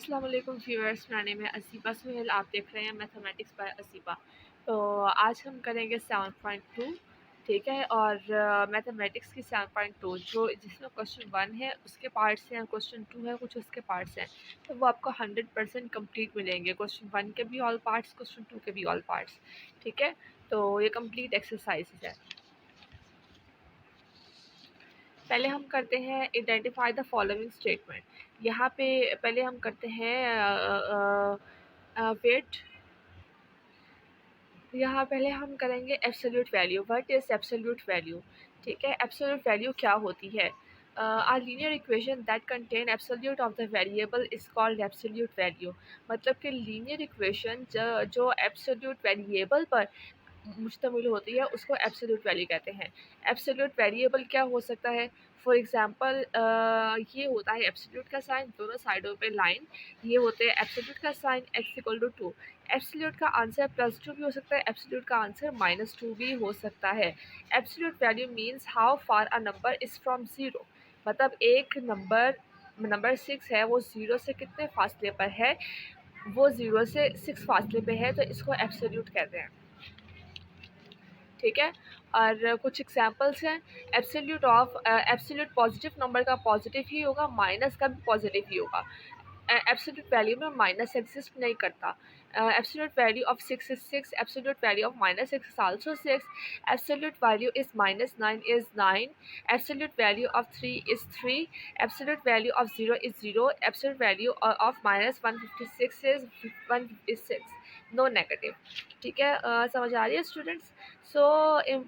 अस्सलाम वालेकुम व्यूअर्स, मेरा नेम है असीबा सुहेल। आप देख रहे हैं मैथमेटिक्स बाय असीबा। तो आज हम करेंगे 7.2, ठीक है। और मैथमेटिक्स की 7.2 जो जिसमें क्वेश्चन 1 है उसके पार्ट्स हैं, क्वेश्चन 2 है कुछ उसके पार्ट्स हैं। तो वो आपको 100% कंप्लीट मिलेंगे, क्वेश्चन 1 के भी ऑल पार्ट्स, क्वेश्चन 2 के भी ऑल पार्ट्स, ठीक है। तो ये कंप्लीट एक्सरसाइज है। पहले हम करते हैं आइडेंटिफाई द फॉलोइंग स्टेटमेंट। यहाँ पे पहले हम करते हैं वेट। यहाँ पहले हम करेंगे absolute value. What is absolute value, ठीक है। एब्सोल्यूट वैल्यू क्या होती है? A linear equation that contain absolute of the variable is called absolute value. मतलब कि लीनियर इक्वेशन जो एब्सोल्यूट वेरिएबल पर मुश्तमिल होती है उसको एब्सोल्यूट वैल्यू कहते हैं। एब्सोल्यूट वेरिएबल क्या हो सकता है? फॉर एग्जांपल ये होता है एब्सोल्यूट का साइन, दोनों साइडों पे लाइन, ये होते हैं एब्सोल्यूट का sign x equal to 2। Absolute का आंसर +2 भी हो सकता है, एब्सोल्यूट का आंसर -2 भी हो सकता है। Absolute value means how far a number is from zero. मतलब एक नंबर 6 है, वो ज़ीरो से कितने फासले पर है? वो ज़ीरो से 6 फासले पे है, तो इसको एब्सोल्यूट कहते हैं, ठीक है। और कुछ एग्जांपल्स हैं। एब्सोल्यूट पॉजिटिव नंबर का पॉजिटिव ही होगा, माइनस का भी पॉजिटिव ही होगा। एब्सोल्यूट वैल्यू में माइनस एग्जिस्ट नहीं करता। Absolute value of 6 is 6, absolute value of -6 is also 6, absolute value is -9 is 9, absolute value of 3 is 3, absolute value of 0 is 0, absolute value of -156 is 156। No negative, ठीक है। समझ आ रही है students? So, in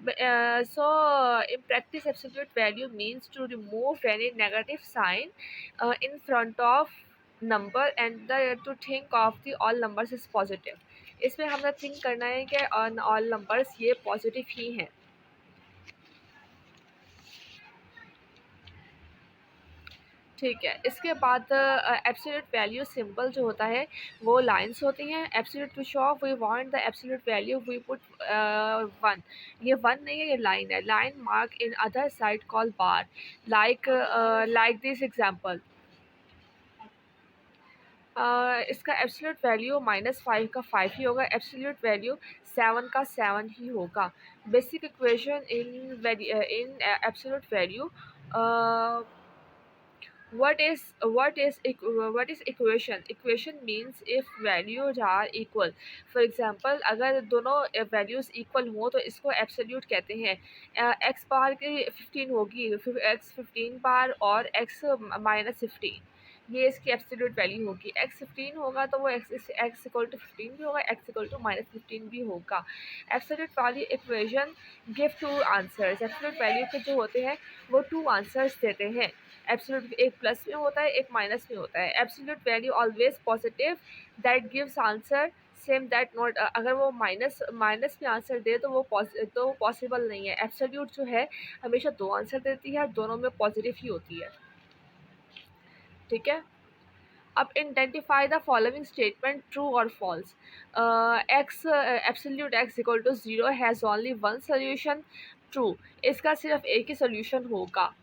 practice, absolute value means to remove any negative sign in front of number and to think of the all numbers is positive. इसमें हमें think करना है कि all numbers ये पॉजिटिव ही हैं, ठीक है। इसके बाद एब्सोल्यूट वैल्यू सिंबल जो होता है वो लाइंस होती हैं। Absolute to show we want the absolute value we put 1। ये 1 नहीं है, ये लाइन है। Line mark in other side call bar, like this example. इसका एब्सोल्यूट वैल्यू -5 का 5 ही होगा, एब्सोल्यूट वैल्यू 7 का 7 ही होगा। Basic equation in absolute value. What is equation? Equation means if values are equal. For example, अगर दोनों values equal हो तो इसको absolute कहते हैं। x बार की 15 होगी, x 15 बार और x -15, ये इसकी एब्सोल्यूट वैल्यू होगी। x 15 होगा तो वो x इक्वल टू 15 भी होगा, x इक्वल टू -15 भी होगा। Absolute value equation give two answers. Absolute value के जो होते हैं वो 2 आंसर्स देते हैं। एब्सोल्यूट एक प्लस में होता है, एक माइनस में होता है। Absolute value always positive that gives answer same that not. अगर वो माइनस में आंसर दे तो वो पॉसिबल नहीं है। एब्सोल्यूट जो है हमेशा 2 आंसर देती है, दोनों में पॉजिटिव ही होती है, ठीक है। अब identify the following statement true और false. X absolute x equal to 0 has only one solution, true. इसका सिर्फ एक ही सोल्यूशन होगा,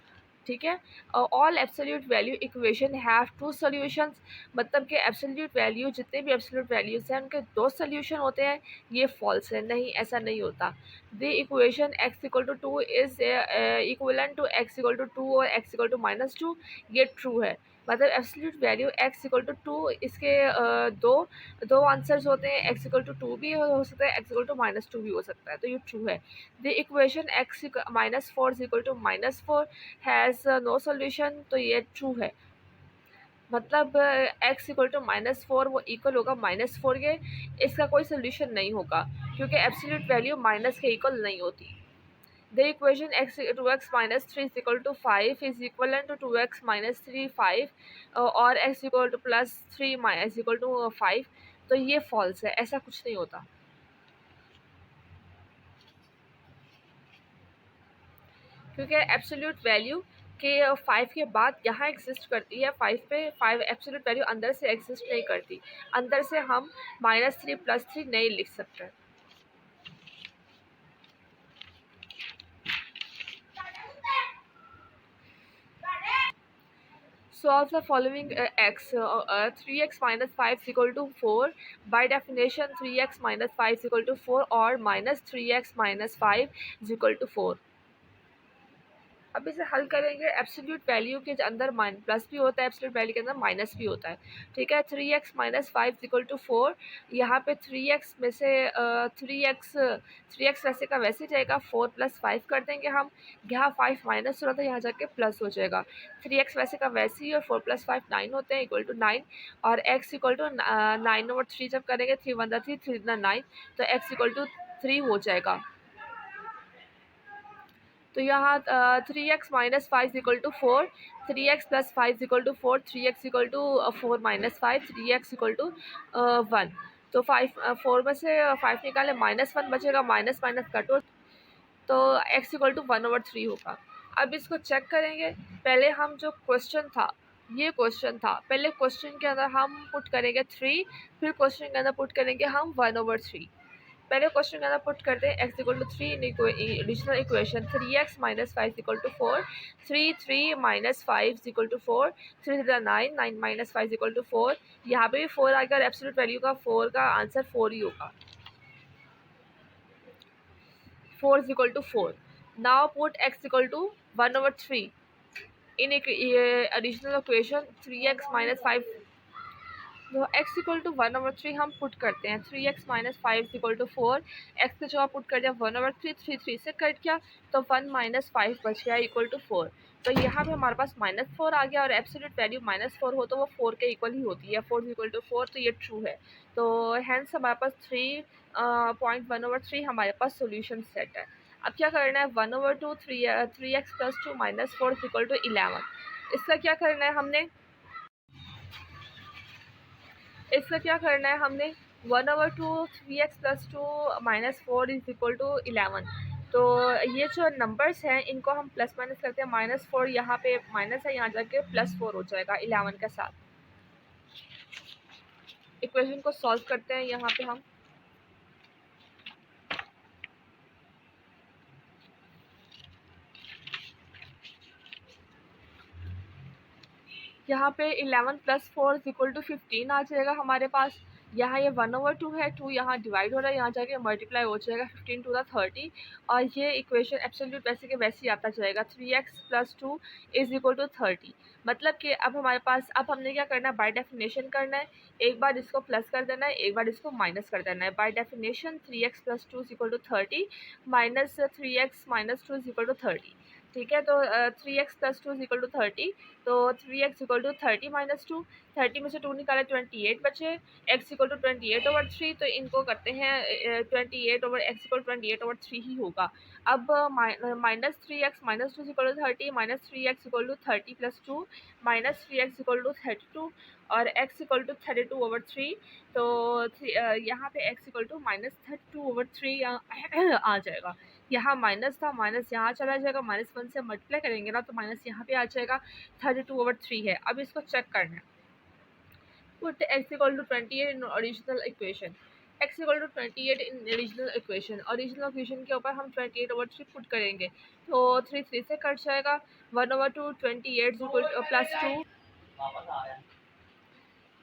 ठीक है। All absolute value equation have 2 solutions. मतलब कि एब्सोल्यूट वैल्यू जितने भी एब्सोल्यूट वैल्यूज हैं उनके 2 सॉल्यूशन होते हैं, ये फॉल्स है। नहीं, ऐसा नहीं होता। The equation x equal to 2 is equivalent to x equal to 2 और x इक्वल टू -2, ये ट्रू है। मतलब absolute value x equal to 2, इसके दो आंसर्स होते हैं। x इक्वल टू 2 भी हो सकता है, x इक्वल टू -2 भी हो सकता है, तो ये ट्रू है। The equation x -4 equal to -4 has no solution, तो ये ट्रू है। मतलब x इक्वल टू -4 वो इक्वल होगा -4 के, इसका कोई सोल्यूशन नहीं होगा क्योंकि एब्सोल्यूट वैल्यू माइनस के इक्वल नहीं होती। The equation x 2x -3 is equal to 5 is equal to 2x -3 5 और x equal to +3 is equal to 5, तो ये फॉल्स है, ऐसा कुछ नहीं होता, क्योंकि एब्सोल्यूट वैल्यू के 5 के बाद यहाँ एग्जिस्ट करती है। 5 पे 5 एब्सोल्यूट वैल्यू अंदर से एग्जिस्ट नहीं करती, अंदर से हम -3 +3 नहीं लिख सकते। solve the following x 3x minus 5 is equal to 4. By definition 3x minus 5 is equal to 4 or minus 3x minus 5 is equal to 4. अब इसे हल करेंगे। एब्सोल्यूट वैल्यू के अंदर प्लस भी होता है, एब्सोल्यूट वैल्यू के अंदर माइनस भी होता है। ठीक है, 3x माइनस 5 इक्वल टू 4। यहाँ पे 3x में से 3x वैसे का वैसे जाएगा, 4 प्लस 5 कर देंगे हम। यहाँ 5 माइनस हो रहा था, यहाँ जाके प्लस हो जाएगा। 3x वैसे का वैसे ही, और 4 प्लस 5 9 होते हैं, इक्वल टू 9। और x इक्वल टू 9/3 जब करेंगे, 3 1 3 3 9, तो x इक्वल टू 3 हो जाएगा। तो यहाँ 3x minus 5 equal to 4, 3x plus 5 equal to 4, 3x equal to 4 minus 5, 3x equal to 1। तो 4 में से 5 निकाले, -1 बचेगा, माइनस माइनस कटो, तो x इक्वल टू 1/3 होगा। अब इसको चेक करेंगे। पहले हम जो क्वेश्चन था, ये क्वेश्चन था, पहले क्वेश्चन के अंदर हम पुट करेंगे 3, फिर क्वेश्चन के अंदर पुट करेंगे हम 1/3। पहले क्वेश्चन के अंदर पुट करते हैं x equal to 3 in additional equation. 3x minus 5 equal to 4, 3 minus 5 equal to 4, 3 9, 9 minus 5 equal to 4। यहाँ पे भी 4 आएगा, एब्सोल्यूट वैल्यू का 4 का आंसर 4 ही होगा। 4 is equal to 4. Now put x equal to 1/3 in additional equation 3x minus 5। तो x equal to 1/3 हम put करते हैं। 3x minus 5 equal to 4, x की जगह पुट कर दिया 1/3, 3 से कट गया, तो 1 माइनस 5 बच गया इक्वल टू 4। तो यहाँ पे हमारे पास -4 आ गया, और एब्सोल्यूट वैल्यू -4 हो तो वो 4 के इक्वल ही होती है। 4 इक्वल टू 4, तो ये ट्रू है। तो हैंस हमारे पास 3.1/3 हमारे पास सोल्यूशन सेट है। अब क्या करना है, 1/2 3x plus 2 minus 4 equal to 11। इसका क्या करना है हमने, 1/2 3x plus 2 minus 4 is equal to 11। तो ये जो नंबर्स हैं इनको हम प्लस माइनस करते हैं। -4 यहाँ पे माइनस है, यहाँ जाके +4 हो जाएगा 11 के साथ। इक्वेशन को सॉल्व करते हैं यहाँ पे हम। यहाँ पे 11 प्लस 4 इक्वल टू 15 आ जाएगा हमारे पास। यहाँ ये 1/2 है, 2 यहाँ डिवाइड हो रहा है, यहाँ जाके मल्टीप्लाई हो जाएगा 15 टू द 30, और ये इक्वेशन एब्सोल्यूट वैसे के वैसे ही आता जाएगा। 3x plus 2 is equal to 30। मतलब कि अब हमारे पास, अब हमने क्या करना है, बाय डेफिनेशन करना है। एक बार इसको प्लस कर देना है, एक बार इसको माइनस कर देना है। By definition 3x plus 2 is equal to 30 minus 3x minus 2 is equal to 30। ठीक है, तो 3x plus 2 is equal to 30, तो 3x इक्वल टू 30 माइनस 2, 30 में से 2 निकाले 28 बचे, x इक्वल टू 28/3। तो इनको करते हैं 28/x इक्वल 28/3 ही होगा। अब -3x minus 2 equal to 30, -3x equal to 30 plus 2, -3x equal to 32, और x इक्वल टू 32/3। तो यहाँ पे x इक्वल टू -32/3 आ जाएगा। यहाँ माइनस था, माइनस यहाँ चला जाएगा, -1 से मल्टीप्लाई करेंगे ना, तो माइनस यहाँ पे आ जाएगा, 32/3 है। अब इसको चेक करना है। Put x equal to 28 in original equation. x equal to 28 in original equation. Original equation के ऊपर हम 28/3 पुट करेंगे, तो 3 से कट जाएगा। 1/2 28 प्लस 2,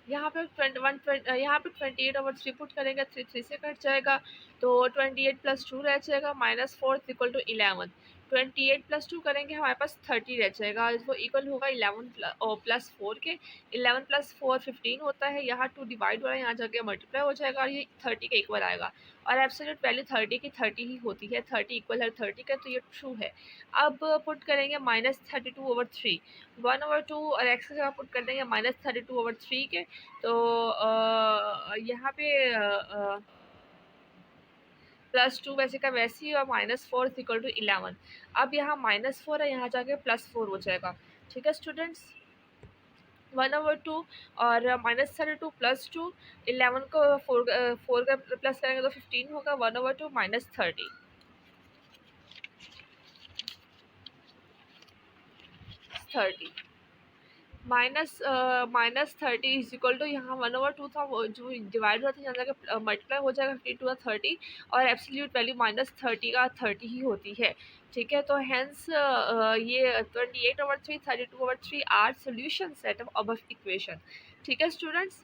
यहाँ पे 28/3 पुट करेंगे, 3 से कट जाएगा, तो 28 प्लस 2 रह जाएगा, -4 इक्वल टू 11। 28 प्लस 2 करेंगे, हमारे पास 30 रह जाएगा, वो इक्वल होगा 11 प्लस 4 के। 11 प्लस 4 15 होता है, यहाँ 2 डिवाइड हो रहा है, यहाँ जाके मल्टीप्लाई हो जाएगा, और ये 30 के इक्वल आएगा। और एब्सोल्यूट वैल्यू 30 की 30 ही होती है, 30 इक्वल है 30 का, तो ये ट्रू है। अब पुट करेंगे -32/3, 1/2 और x की जगह पुट कर देंगे -32/3 के। तो यहाँ पे +2 वैसे का वैसे ही, और -4 इक्वल टू 11। अब यहाँ -4 है, यहाँ जाके +4 हो जाएगा। ठीक है स्टूडेंट्स, 1/2 और -32 प्लस 2, 11 को 4 का प्लस करेंगे तो 15 होगा, 1/2 -30। -30 इज इक्वल टू, यहाँ 1/2 था, वो जो डिवाइड होता है यहाँ जाकर मल्टीप्लाई हो जाएगा 52 और 30, और एब्सोल्यूट वैल्यू -30 का 30 ही होती है। ठीक है, तो हेंस ये 28/3, 32/3 are solution set of above equation. ठीक है स्टूडेंट्स,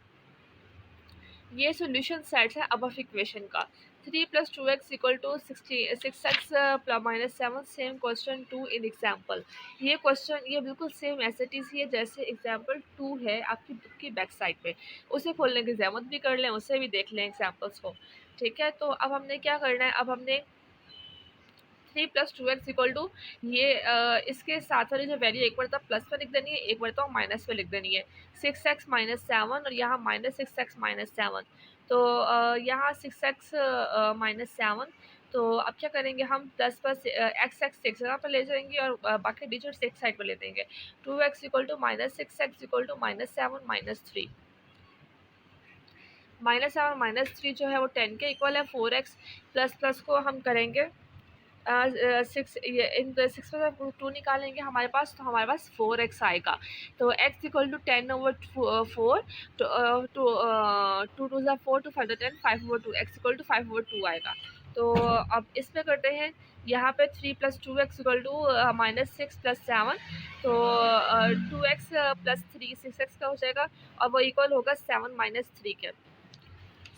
ये सोल्यूशन सेट है अबव इक्वेशन का। 3 + 2x = 6x -7, same question 2 in example. ये क्वेश्चन ये बिल्कुल सेम ऐसे इज ही है जैसे एग्जाम्पल 2 है आपकी बुक की बैक साइड पे। उसे खोलने की जहमत भी कर लें, उसे भी देख लें एग्जाम्पल्स को। ठीक है, तो अब हमने क्या करना है, अब हमने 3 + 2x = ये इसके साथ वाली जो वैल्यू एक बार तो प्लस पे लिख देनी है, एक बार तो माइनस पे लिख देनी है। 6x - 7 और यहाँ -6x - 7, तो यहाँ 6x - 7, तो अब क्या करेंगे हम 10 पर एक्स एक्स एक जगह पर ले जाएंगे और बाकी डिजिट्स एक साइड पर ले देंगे। 2x = -6x = -7 - 3। -7 - 3 जो है वो 10 के इक्वल है। 4x प्लस प्लस को हम करेंगे 6, ये इन 6 में से 2 निकालेंगे हमारे पास, तो हमारे पास 4x आएगा। तो x = 10/4, तो 2 2 4, 2 5 10, 5/2, x = 5/2 आएगा। तो अब इसमें करते हैं, यहाँ पे 3 + 2x = -6 + 7, तो 2x + 3 6x का हो जाएगा, और वो इक्वल होगा 7 - 3 के,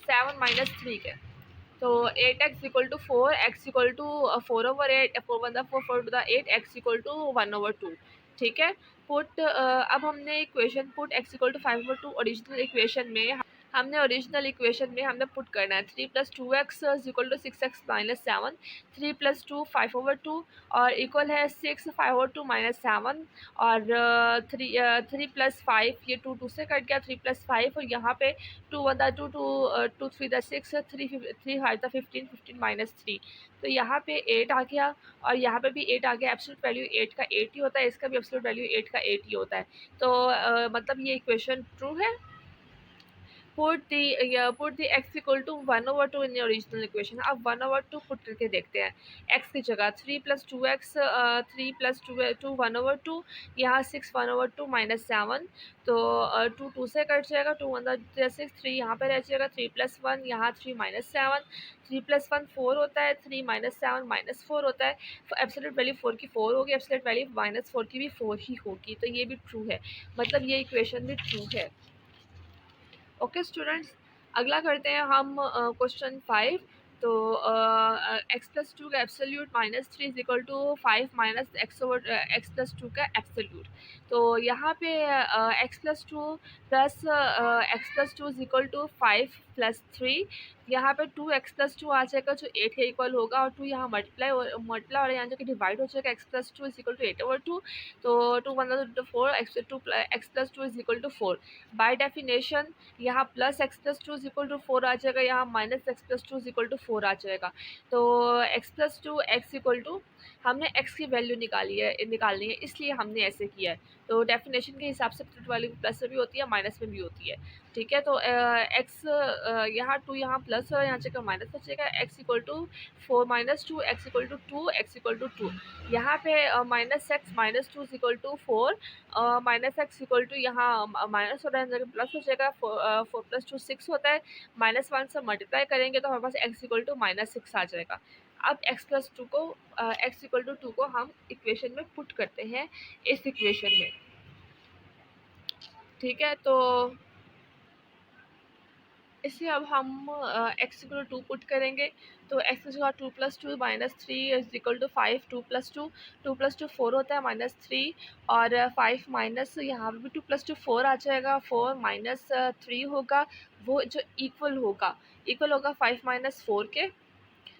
7 - 3 के। तो 8x = 4, x = 4/8, 4 1 4, 4 8, x = 1/2। ठीक है, पुट अब हमने equation put x = 5/2 original equation में, हमने ओरिजिनल इक्वेशन में हमने पुट करना है। 3 + 2x = 6x - 7, 3 + 2 5/2, और इक्वल है 6 5/2 - 7, और 3 + 5, ये 2 2 से कट गया, 3 + 5, और यहाँ पे 2 1 2 2 2 3 6, 3 5 15, 15 - 3, तो यहाँ पे 8 आ गया, और यहाँ पे भी 8 आ गया। एब्सोल्यूट वैल्यू 8 का 8 ही होता है, इसका भी एब्सोल्यूट वैल्यू 8 का 8 ही होता है। तो मतलब ये इक्वेशन ट्रू है। put the x equal to 1/2 in the original equation। अब 1/2 पुट करके देखते हैं। x की जगह 3 + 2x, 3 + 2 1/2, यहाँ 6 1/2 - 7, तो 2 2 से कट जाएगा, 2 1 6, 3 यहाँ पे रह जाएगा, 3 + 1 यहाँ 3 - 7, 3 + 1 4 होता है, 3 - 7 -4 होता है। एब्सोल्यूट वैल्यू 4 की 4 होगी, एब्सोल्यूट वैल्यू -4 की भी 4 ही होगी, तो ये भी ट्रू है, मतलब ये इक्वेशन भी ट्रू है। ओके स्टूडेंट्स, अगला करते हैं हम क्वेश्चन 5। तो x + 2 का एब्सोल्यूट -3 = 5 - x + 2 का एब्सोल्यूट। तो यहाँ पे x + 2 प्लस x + 2 = 5 + 3, यहाँ पे 2x + 2 आ जाएगा जो 8 के इक्वल होगा, और 2 यहाँ मल्टीप्लाई और यहाँ जाके डिवाइड हो जाएगा। x + 2 = 8/2, तो 2 1 4, x + 2 = 4। बाय डेफिनेशन यहाँ प्लस x + 2 = 4 आ जाएगा, यहाँ -x + 2 = 4 आ जाएगा। तो x + 2 x = हमने x की वैल्यू निकालनी है, इसलिए हमने ऐसे किया है। तो डेफिनेशन के हिसाब से वैल्यू प्लस में भी होती है, माइनस में भी होती है। ठीक है, तो x यहाँ 2 यहाँ प्लस और यहाँ जगह माइनस बचेगा। x = 4 - 2, x = 2, x = 2। यहाँ पे -x - 2 = 4, -x = यहाँ माइनस हो रहा है, प्लस हो जाएगा। 4 + 2 6 होता है, -1 से मल्टीप्लाई करेंगे तो हमारे पास x = -6 आ जाएगा। अब x + 2 को x = 2 को हम इक्वेशन में पुट करते हैं, इस इक्वेशन में। ठीक है, तो इसे अब हम x = 2 पुट करेंगे, तो x की जगह 2 + 2 - 3 = 5, 2 + 2, 2 + 2 4 होता है, -3, और 5 माइनस यहाँ पे भी 2 + 2 4 आ जाएगा, 4 - 3 होगा, वो जो इक्वल होगा 5 - 4 के।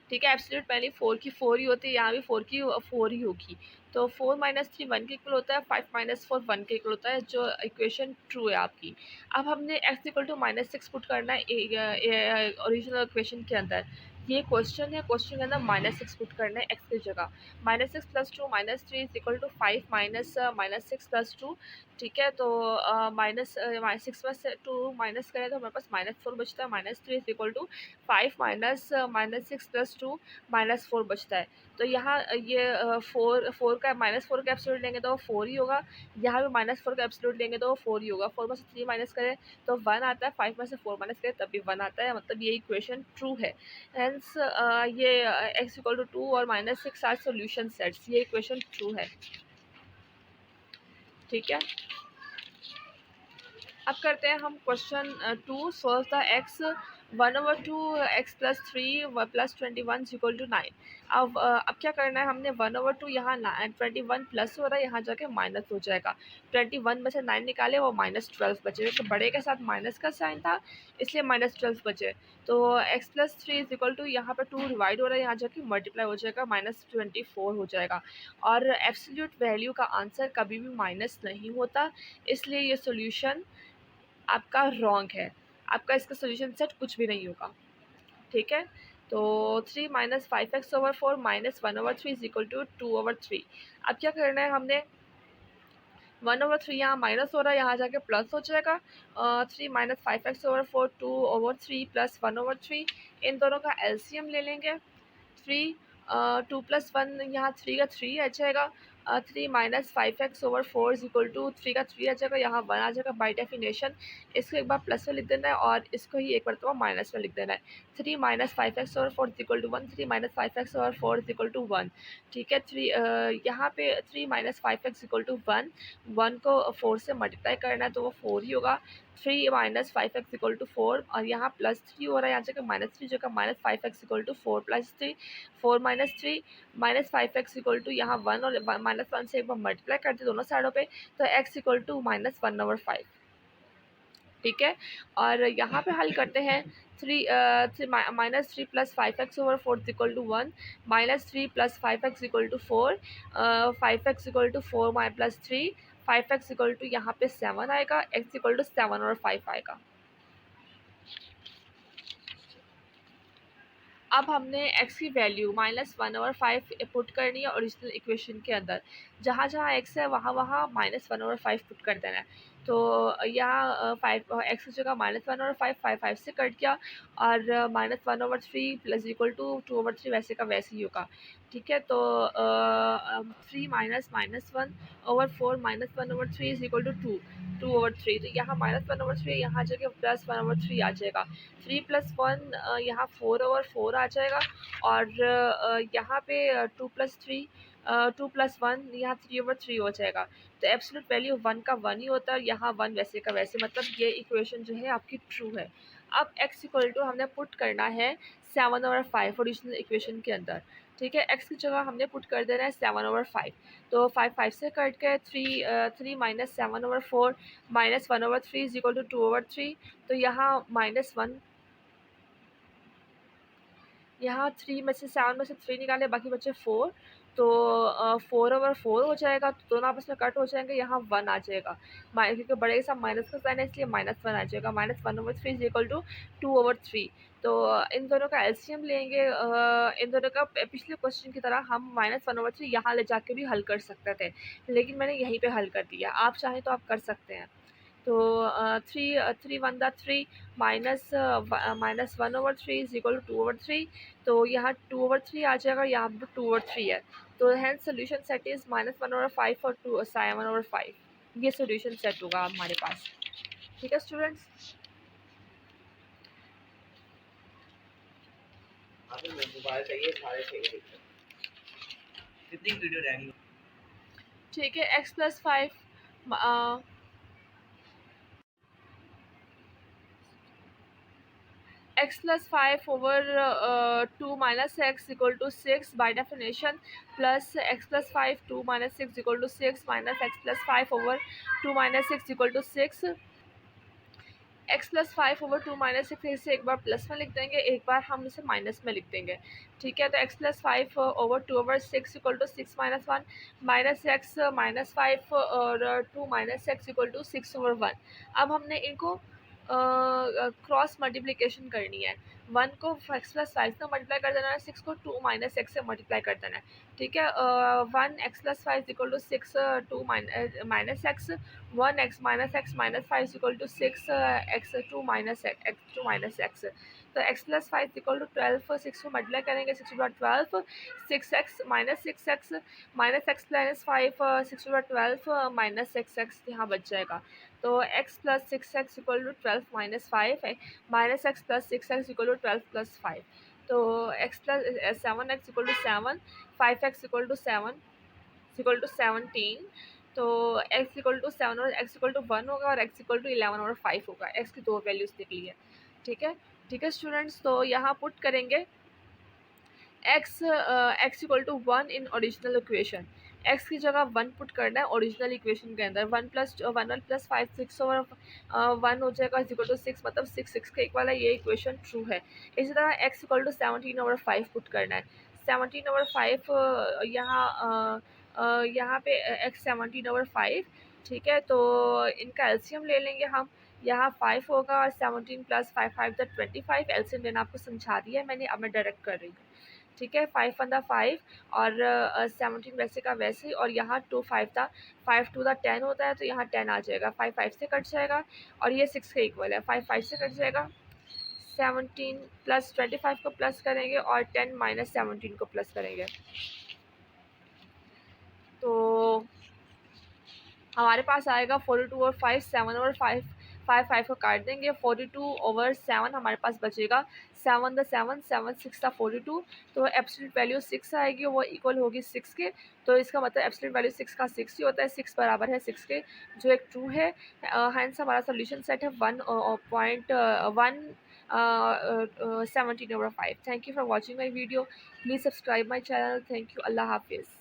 ठीक है, एब्सोल्यूट वैल्यू 4 की 4 ही होती है, यहाँ भी 4 की 4 ही होगी। तो 4 - 3 1 के इक्वल होता है, 5 - 4 1 के इक्वल होता है, जो इक्वेशन ट्रू है आपकी। अब हमने x = -6 पुट करना है ओरिजिनल इक्वेशन के अंदर। ये क्वेश्चन है, क्वेश्चन के अंदर -6 पुट करना है एक्स की जगह। -6 + 2 -3 = 5 -6 + 2। ठीक है, तो माइनस 6 में से 2 माइनस करें तो हमारे पास -4 बचता है। -3 = 5 -6 + 2 -4 बचता है। तो यहाँ ये 4 का -4 का एब्सोल्यूट लेंगे तो वो 4 ही होगा। यहाँ भी -4 का एब्सोल्यूट लेंगे तो वो 4 ही होगा। 4 में से 3 माइनस करें तो 1 आता है। 5 में से 4 माइनस करें तब भी 1 आता है, मतलब ये इक्वेशन ट्रू है। हेंस ये x = 2 और -6 आर सॉल्यूशन सेट्स, ये इक्वेशन ट्रू है। ठीक है, अब करते हैं हम question 2। Solve the x 1/2 x + 3 + 21 = 9। अब क्या करना है हमने, 1/2 यहाँ 21 प्लस हो रहा है, यहाँ जाके माइनस हो जाएगा। 21 में से 9 निकाले वो -12 बचे, तो बड़े के साथ माइनस का साइन था इसलिए -12 बचे। तो x + 3 = यहाँ पर 2 डिवाइड हो रहा है, यहाँ जाके मल्टीप्लाई हो जाएगा, -24 हो जाएगा। और एब्सोल्यूट वैल्यू का आंसर कभी भी माइनस नहीं होता, इसलिए ये सोल्यूशन आपका रॉन्ग है। आपका इसका सोल्यूशन सेट कुछ भी नहीं होगा। ठीक है, तो 3 - 5x/4 -1/3 = 2/3। अब क्या करना है हमने, 1/3 यहाँ माइनस हो रहा है, यहाँ जाके प्लस हो जाएगा। 3 - 5x/4 2/3 + 1/3, इन दोनों का एलसीएम ले लेंगे। 3 2 + 1 यहाँ 3 का 3 आ जाएगा। 3 - 5x/4 = 3 का 3 आ जाएगा, यहाँ 1 आ जाएगा। बाय डेफिनेशन इसको एक बार प्लस में लिख देना है और इसको ही एक बार माइनस में लिख देना है। 3 - 5x/4 = 1, 3 - 5x/4 = 1। ठीक है, यहाँ पे 3 - 5x = 1, 1 को 4 से मल्टीप्लाई करना है तो वो 4 ही होगा। 3 - 5x = 4 और यहाँ +3 हो रहा है, यहाँ जगह -3 जगह -5x = 4 + 3 4 - 3 -5x = यहाँ 1 और -1 से एक बार मल्टीप्लाई कर दिया दोनों साइडों पे, तो x = -1/5। ठीक है, और यहाँ पे हल करते हैं। 3 -3 + 5x/4 = 1, -3 + 5x = 4, 5x = 4 + 3, 5x = यहाँ पे 7 आएगा, x = 7/5 आएगा। अब हमने x की वैल्यू -1/5 पुट करनी है ओरिजिनल इक्वेशन के अंदर। जहाँ जहाँ x है वहाँ वहाँ -1/5 पुट कर देना है। तो यहाँ 5 x की जगह -1/5 5 से कट गया और -1/3 + = 2/3 वैसे का वैसे ही होगा। ठीक है, तो 3 - -1/4 -1/3 = 2 2/3, तो यहाँ -1/3 यहाँ जगह +1/3 आ जाएगा। 3 + 1 यहाँ 4/4 आ जाएगा और यहाँ पे 2 + 3 2 + 1 यहाँ 3/3 हो जाएगा। तो एब्सोल्यूट वैल्यू 1 का 1 ही होता है, यहाँ 1 वैसे का वैसे, मतलब ये इक्वेशन जो है आपकी ट्रू है। अब x = हमने पुट करना है 7/5 ओरिजिनल इक्वेशन के अंदर। ठीक है, x की जगह हमने पुट कर देना है 7/5। तो 5 से कट के 3 - 7/4 -1/3 = 2/3, तो यहाँ -1, यहाँ 3 में से 7 में से 3 निकाले बाकी बचे 4, तो 4/4 हो जाएगा, तो दोनों आपस में कट हो जाएंगे, यहाँ 1 आ जाएगा। क्योंकि बड़े के साथ माइनस का साइन है इसलिए -1 आ जाएगा। -1/3 = 2/3, तो इन दोनों का एलसीएम लेंगे। इन दोनों का पिछले क्वेश्चन की तरह हम -1/3 यहाँ ले जाके भी हल कर सकते थे, लेकिन मैंने यहीं पे हल कर दिया। आप चाहें तो आप कर सकते हैं। तो 3 1 3 -1/3 = 2/3, तो यहाँ 2/3 आ जाएगा, यहाँ पे 2/3 है। तो हेंस सोल्यूशन सेट इज़ -1/5 और 7/5। ये सोल्यूशन सेट होगा हमारे पास। ठीक है स्टूडेंट्स, कितनी वीडियो रहेगी? ठीक है, x + 5 x + 5/2 - x = 6 by definition, plus x + 5 2 - 6 = 6 minus x + 5/2 - 6 = 6। x + 5/2 - 6 इसे एक बार प्लस में लिख देंगे, एक बार हम इसे माइनस में लिख देंगे। ठीक है, तो x + 5/2/6 = 6 - 1 माइनस x - 5 और 2 - x = 6/1। अब हमने इनको क्रॉस मल्टीप्लिकेशन करनी है। 1 को x प्लस 5 से मल्टीप्लाई कर देना है, 6 को 2 माइनस एक्स से मल्टीप्लाई कर देना है। ठीक है, 1 x plus 5 equal to 6 2 minus x, 1 x minus 5 equal to 6 x 2 minus x. तो x प्लस 5 इक्वल टू 12, 6 को मल्टीप्लाई करेंगे 6 बार 12, 6x माइनस 6x माइनस 5 6 बार 12 माइनस 6x यहाँ बच जाएगा। तो x plus 6x equal to 12 minus 5 है, minus x plus 6x equal to 12 plus 5। तो x plus 7x equal to 7, 5x equal to 7 equal to 17। तो x इक्वल टू 7 और x equal to 1 होगा और x इक्वल टू 11 और 5 होगा। x की दो वैल्यूज़ निकली है। ठीक है, ठीक है स्टूडेंट्स, तो यहाँ पुट करेंगे x equal to 1 in original equation. x की जगह 1 पुट करना है ओरिजिनल इक्वेशन के अंदर। 1 प्लस 5 6 और 1 हो जाएगा इक्वल टू 6, मतलब 6 के इक्वल है, ये इक्वेशन ट्रू है। इसी तरह x equal to 17 over 5 put करना है। 17 ओवर 5 यहाँ पे x 17 ओवर 5। ठीक है, तो इनका एलसीएम ले लेंगे हम। यहाँ 5 होगा और 17 प्लस 5 5 द 25। एलसीएम लेना आपको समझा दिया है मैंने, अब मैं डायरेक्ट कर रही हूँ। ठीक है, 5 वन द 5 और 17 वैसे का वैसे ही, और यहाँ 2 5 था, 5 टू द 10 होता है, तो यहाँ 10 आ जाएगा। 5 5 से कट जाएगा और ये 6 के इक्वल है। 5 5 से कट जाएगा, 17 प्लस 25 को प्लस करेंगे और 10 माइनस 17 को प्लस करेंगे। तो हमारे पास आएगा 42 और 5, 7 और 5 5 5 को काट देंगे, 42 ओवर 7 हमारे पास बचेगा। 7 द 7 7 6 था 42, तो एब्सोल्यूट वैल्यू 6 आएगी, वो इक्वल होगी 6 के। तो इसका मतलब एब्सोल्यूट वैल्यू 6 का 6 ही होता है, 6 बराबर है 6 के, जो एक ट्रू है। हैंस हमारा सोल्यूशन सेट है 1.17 over 5। Thank you for watching my video, please subscribe my channel. Thank you, अल्लाह हाफिज़।